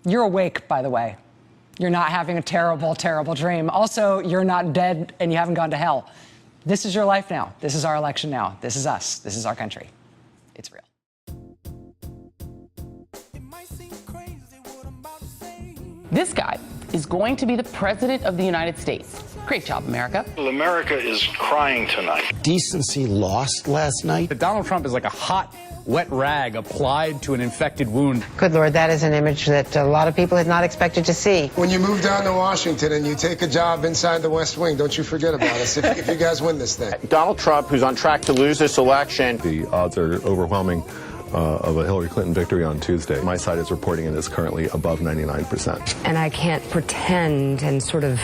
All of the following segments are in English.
You're awake, by the way. You're not having a terrible, terrible dream. Also, you're not dead and you haven't gone to hell. This is your life now. This is our election now. This is us. This is our country. It's real. This guy is going to be the president of the United States. Great job, America. Well, America is crying tonight. Decency lost last night. Donald Trump is like a hot, wet rag applied to an infected wound. Good Lord, that is an image that a lot of people had not expected to see. When you move down to Washington and you take a job inside the West Wing, don't you forget about us if you guys win this thing. Donald Trump, who's on track to lose this election. The odds are overwhelming of a Hillary Clinton victory on Tuesday. My side is reporting it is currently above 99%. And I can't pretend and sort of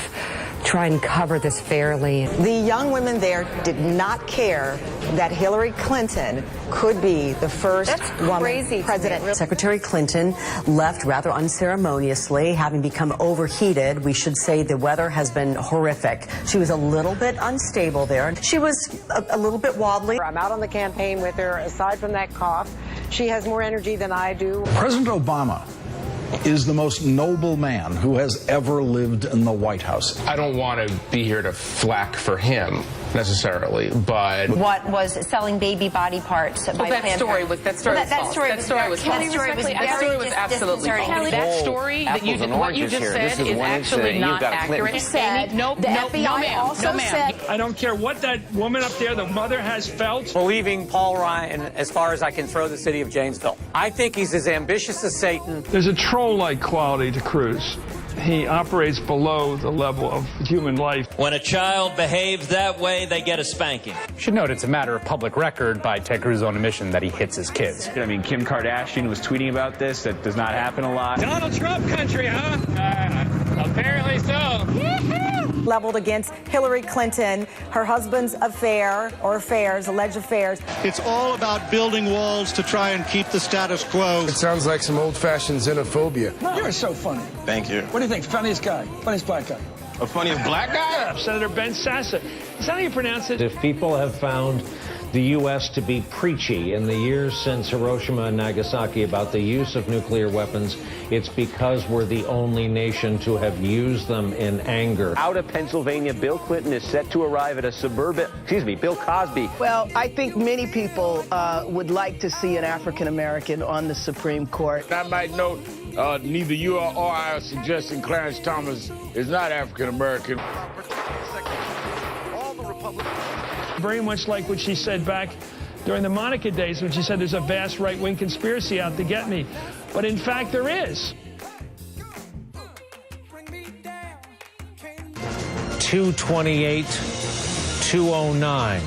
try and cover this fairly. The young women there did not care that Hillary Clinton could be the first woman president. Secretary Clinton left rather unceremoniously, having become overheated. We should say the weather has been horrific. She was a little bit unstable there. She was a little bit wobbly. I'm out on the campaign with her. Aside from that cough, she has more energy than I do. President Obama is the most noble man who has ever lived in the White House. I don't want to be here to flack for him necessarily, but what was selling baby body parts by Planned Parenthood? That story was absolutely false. That story that what you just said is actually not accurate. He said no, ma'am. I don't care what that woman up there, the mother, has felt. Believing Paul Ryan as far as I can throw the city of Janesville. I think he's as ambitious as Satan. There's a troll-like quality to Cruz. He operates below the level of human life. When a child behaves that way, they get a spanking. Should note it's a matter of public record by Ted Cruz's own admission that he hits his kids. I mean, Kim Kardashian was tweeting about this. That does not happen a lot. Donald Trump country, huh? Apparently so. Leveled against Hillary Clinton, her husband's affair or affairs, alleged affairs. It's all about building walls to try and keep the status quo. It sounds like some old-fashioned xenophobia. You're so funny. Thank you. What do you think? Funniest guy? Funniest black guy? A funniest black guy? Yeah, Senator Ben Sassa. Is that how you pronounce it? If people have found the U.S. to be preachy in the years since Hiroshima and Nagasaki about the use of nuclear weapons, it's because we're the only nation to have used them in anger. Out of Pennsylvania, Bill Clinton is set to arrive at Bill Cosby. Well, I think many people would like to see an African American on the Supreme Court. I might note, neither you or I are suggesting Clarence Thomas is not African American. All the Republicans. Very much like what she said back during the Monica days when she said there's a vast right-wing conspiracy out to get me. But in fact, there is. 228-209.